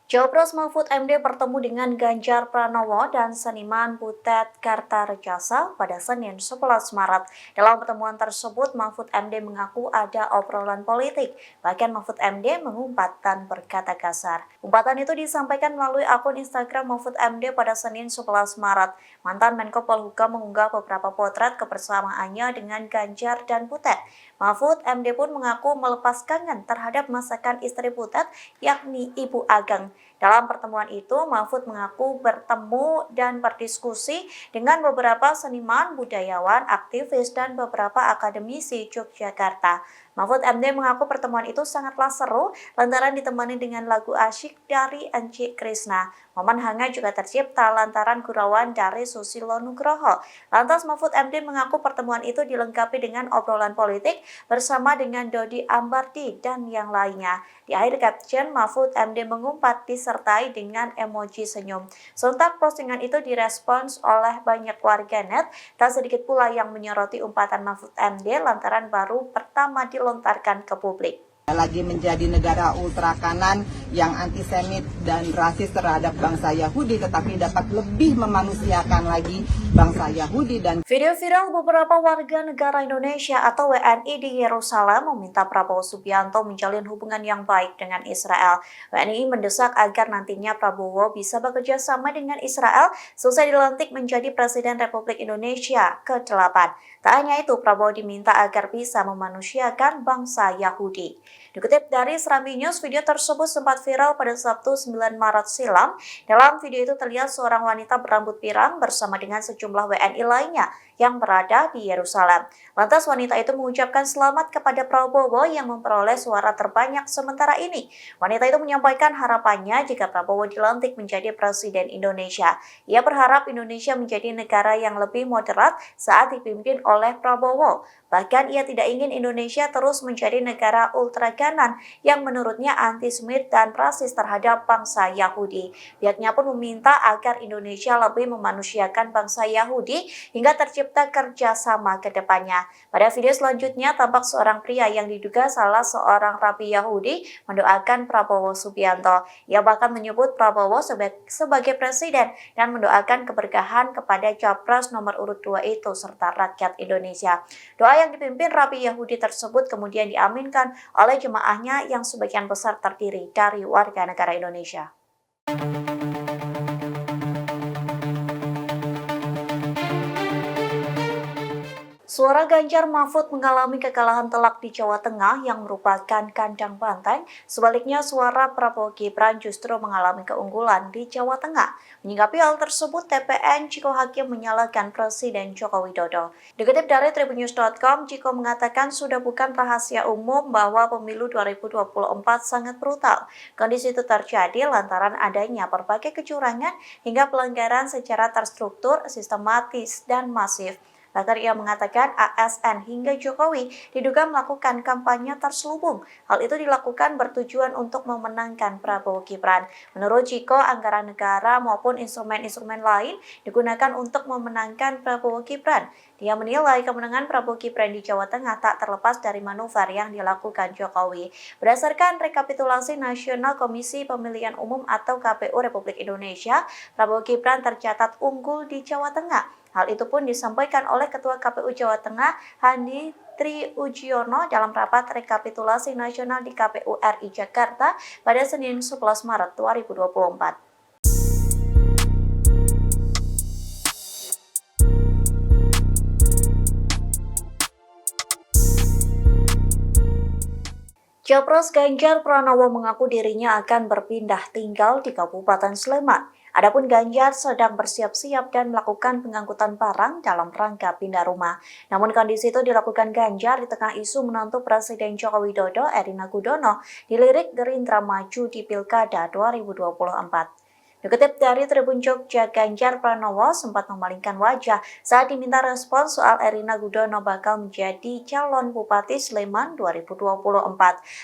Cawapres Mahfud MD bertemu dengan Ganjar Pranowo dan seniman Butet Kartarejasa pada Senin 11 Maret. Dalam pertemuan tersebut, Mahfud MD mengaku ada obrolan politik. Bahkan Mahfud MD mengumpat dan berkata kasar. Umpatan itu disampaikan melalui akun Instagram Mahfud MD pada Senin 11 Maret. Mantan Menko Polhukam mengunggah beberapa potret kebersamaannya dengan Ganjar dan Butet. Mahfud MD pun mengaku melepas kangen terhadap masakan istri Butet, yakni Ibu Ageng. Dalam pertemuan itu, Mahfud mengaku bertemu dan berdiskusi dengan beberapa seniman, budayawan, aktivis, dan beberapa akademisi Yogyakarta. Mahfud MD mengaku pertemuan itu sangatlah seru lantaran ditemani dengan lagu asyik dari Enci Krisna. Momen hangat juga tercipta lantaran gurauan dari Susilo Nugroho. Lantas Mahfud MD mengaku pertemuan itu dilengkapi dengan obrolan politik bersama dengan Dodi Ambardi dan yang lainnya. Di akhir caption, Mahfud MD mengumpat disertai dengan emoji senyum. Sontak postingan itu direspons oleh banyak warganet, tak sedikit pula yang menyoroti umpatan Mahfud MD lantaran baru pertama dilontarkan ke publik. Lagi menjadi negara ultra kanan yang antisemit dan rasis terhadap bangsa Yahudi, tetapi dapat lebih memanusiakan lagi bangsa Yahudi. Dan video viral beberapa warga negara Indonesia atau WNI di Yerusalem meminta Prabowo Subianto menjalin hubungan yang baik dengan Israel. WNI mendesak agar nantinya Prabowo bisa bekerja sama dengan Israel selesai dilantik menjadi Presiden Republik Indonesia ke-8. Tak hanya itu, Prabowo diminta agar bisa memanusiakan bangsa Yahudi. Dikutip dari Serambi News, video tersebut sempat viral pada Sabtu 9 Maret silam. Dalam video itu terlihat seorang wanita berambut pirang bersama dengan sejumlah WNI lainnya yang berada di Yerusalem. Lantas wanita itu mengucapkan selamat kepada Prabowo yang memperoleh suara terbanyak sementara ini. Wanita itu menyampaikan harapannya jika Prabowo dilantik menjadi Presiden Indonesia. Ia berharap Indonesia menjadi negara yang lebih moderat saat dipimpin oleh Prabowo. Bahkan ia tidak ingin Indonesia terus menjadi negara ultra kanan yang menurutnya antisemit dan rasis terhadap bangsa Yahudi. Pihaknya pun meminta agar Indonesia lebih memanusiakan bangsa Yahudi hingga tercipta kerjasama ke depannya. Pada video selanjutnya, tampak seorang pria yang diduga salah seorang rabi Yahudi mendoakan Prabowo Subianto. Ia bahkan menyebut Prabowo sebagai presiden dan mendoakan keberkahan kepada Capres nomor urut 2 itu serta rakyat Indonesia. Doa yang dipimpin rabi Yahudi tersebut kemudian diaminkan oleh jemaahnya yang sebagian besar terdiri dari warga negara Indonesia. Suara Ganjar Mahfud mengalami kekalahan telak di Jawa Tengah yang merupakan kandang banteng. Sebaliknya, suara Prabowo Gibran justru mengalami keunggulan di Jawa Tengah. Menyikapi hal tersebut, TPN Ciko Hakim menyalahkan Presiden Joko Widodo. Dikutip dari tribunnews.com, Ciko mengatakan sudah bukan rahasia umum bahwa pemilu 2024 sangat brutal. Kondisi itu terjadi lantaran adanya berbagai kecurangan hingga pelanggaran secara terstruktur, sistematis, dan masif. Bahkan ia mengatakan ASN hingga Jokowi diduga melakukan kampanye terselubung. Hal itu dilakukan bertujuan untuk memenangkan Prabowo Gibran. Menurut Ciko, anggaran negara maupun instrumen-instrumen lain digunakan untuk memenangkan Prabowo Gibran. Dia menilai kemenangan Prabowo Gibran di Jawa Tengah tak terlepas dari manuver yang dilakukan Jokowi. Berdasarkan rekapitulasi Nasional Komisi Pemilihan Umum atau KPU Republik Indonesia, Prabowo Gibran tercatat unggul di Jawa Tengah. Hal itu pun disampaikan oleh Ketua KPU Jawa Tengah, Handi Triujiono dalam rapat rekapitulasi nasional di KPU RI Jakarta pada Senin 11 Maret 2024. Capres Ganjar Pranowo mengaku dirinya akan berpindah tinggal di Kabupaten Sleman. Adapun Ganjar sedang bersiap-siap dan melakukan pengangkutan barang dalam rangka pindah rumah. Namun kondisi itu dilakukan Ganjar di tengah isu menantu Presiden Joko Widodo, Erina Gudono, dilirik Gerindra maju di Pilkada 2024. Dikutip dari Tribun Jogja, Ganjar Pranowo sempat memalingkan wajah saat diminta respons soal Erina Gudono bakal menjadi calon Bupati Sleman 2024.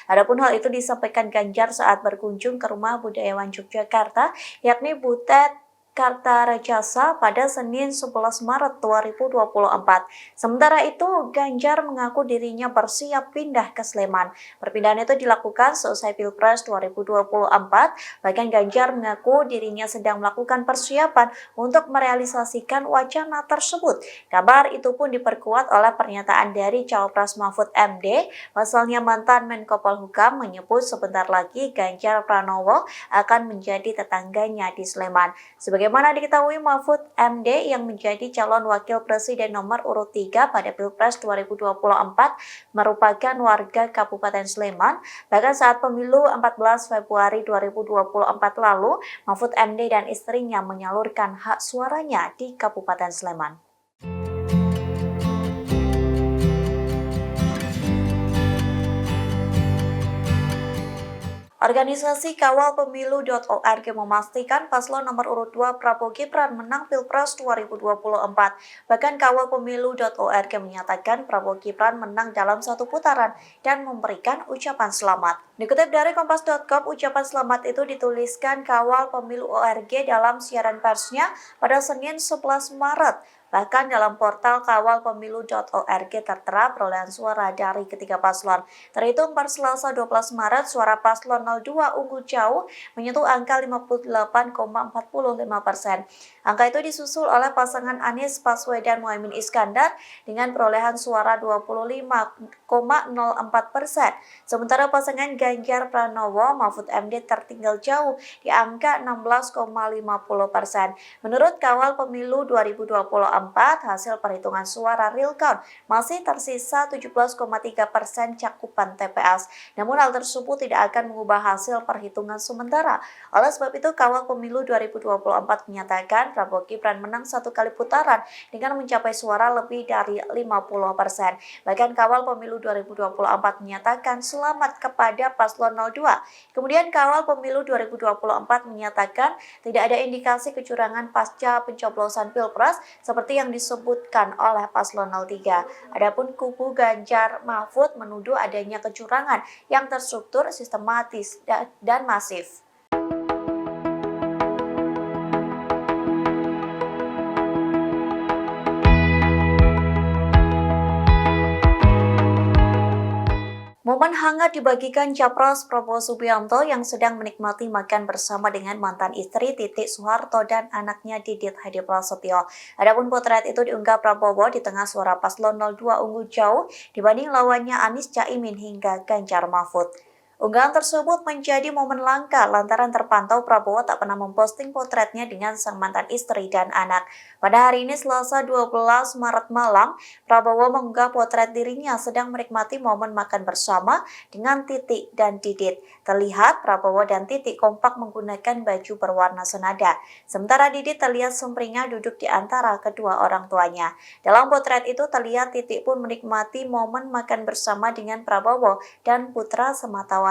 Adapun hal itu disampaikan Ganjar saat berkunjung ke rumah budayawan Yogyakarta, yakni Butet Kartarejasa pada Senin 11 Maret 2024. Sementara itu, Ganjar mengaku dirinya bersiap pindah ke Sleman. Perpindahan itu dilakukan seusai Pilpres 2024. Bahkan Ganjar mengaku dirinya sedang melakukan persiapan untuk merealisasikan wacana tersebut. Kabar itu pun diperkuat oleh pernyataan dari Cawapres Mahfud MD. Pasalnya mantan Menko Polhukam menyebut sebentar lagi Ganjar Pranowo akan menjadi tetangganya di Sleman. Sebagaimana diketahui, Mahfud MD yang menjadi calon wakil presiden nomor urut 3 pada Pilpres 2024 merupakan warga Kabupaten Sleman. Bahkan saat pemilu 14 Februari 2024 lalu, Mahfud MD dan istrinya menyalurkan hak suaranya di Kabupaten Sleman. Organisasi Kawal Pemilu.org memastikan paslon nomor urut 2 Prabowo Gibran menang Pilpres 2024. Bahkan Kawal Pemilu.org menyatakan Prabowo Gibran menang dalam satu putaran dan memberikan ucapan selamat. Dikutip dari Kompas.com, ucapan selamat itu dituliskan Kawal Pemilu.org dalam siaran persnya pada Senin 11 Maret. Bahkan dalam portal kawalpemilu.org tertera perolehan suara dari ketiga paslon. Terhitung per Selasa 12 Maret, suara paslon 02 unggul jauh menyentuh angka 58,45%. Angka itu disusul oleh pasangan Anies Baswedan Muhaimin Iskandar dengan perolehan suara 25,04%. Sementara pasangan Ganjar Pranowo Mahfud MD tertinggal jauh di angka 16,50%. Menurut Kawal Pemilu 2024, hasil perhitungan suara real count masih tersisa 17,3% cakupan TPS. Namun hal tersebut tidak akan mengubah hasil perhitungan sementara. Oleh sebab itu, Kawal Pemilu 2024 menyatakan Prabowo Gibran menang satu kali putaran dengan mencapai suara lebih dari 50%. Bahkan Kawal Pemilu 2024 menyatakan selamat kepada paslon 02. Kemudian Kawal Pemilu 2024 menyatakan tidak ada indikasi kecurangan pasca pencoblosan Pilpres seperti yang disebutkan oleh paslon 03. Adapun kubu Ganjar Mahfud menuduh adanya kecurangan yang terstruktur, sistematis, dan masif. Momen hangat dibagikan Capres Prabowo Subianto yang sedang menikmati makan bersama dengan mantan istri Titik Soeharto dan anaknya Didit Hadi Prasetyo. Adapun potret itu diunggah Prabowo di tengah suara paslon 02 unggul jauh dibanding lawannya Anies Caimin hingga Ganjar Mahfud. Unggahan tersebut menjadi momen langka lantaran terpantau Prabowo tak pernah memposting potretnya dengan sang mantan istri dan anak. Pada hari ini Selasa 12 Maret malam, Prabowo mengunggah potret dirinya sedang menikmati momen makan bersama dengan Titik dan Didit. Terlihat Prabowo dan Titik kompak menggunakan baju berwarna senada. Sementara Didit terlihat sumringah duduk di antara kedua orang tuanya. Dalam potret itu terlihat Titik pun menikmati momen makan bersama dengan Prabowo dan putra sematawayangnya.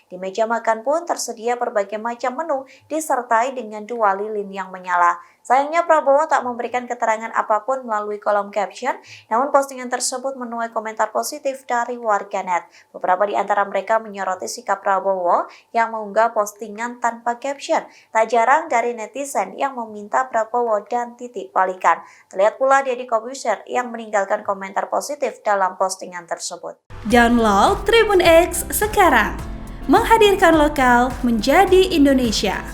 Di meja makan pun tersedia berbagai macam menu disertai dengan 2 lilin yang menyala. Sayangnya Prabowo tak memberikan keterangan apapun melalui kolom caption, namun postingan tersebut menuai komentar positif dari warganet. Beberapa di antara mereka menyoroti sikap Prabowo yang mengunggah postingan tanpa caption. Tak jarang dari netizen yang meminta Prabowo dan Titik balikan. Terlihat pula Deddy Corbuzier yang meninggalkan komentar positif dalam postingan tersebut. Download Tribun X sekarang, menghadirkan lokal menjadi Indonesia.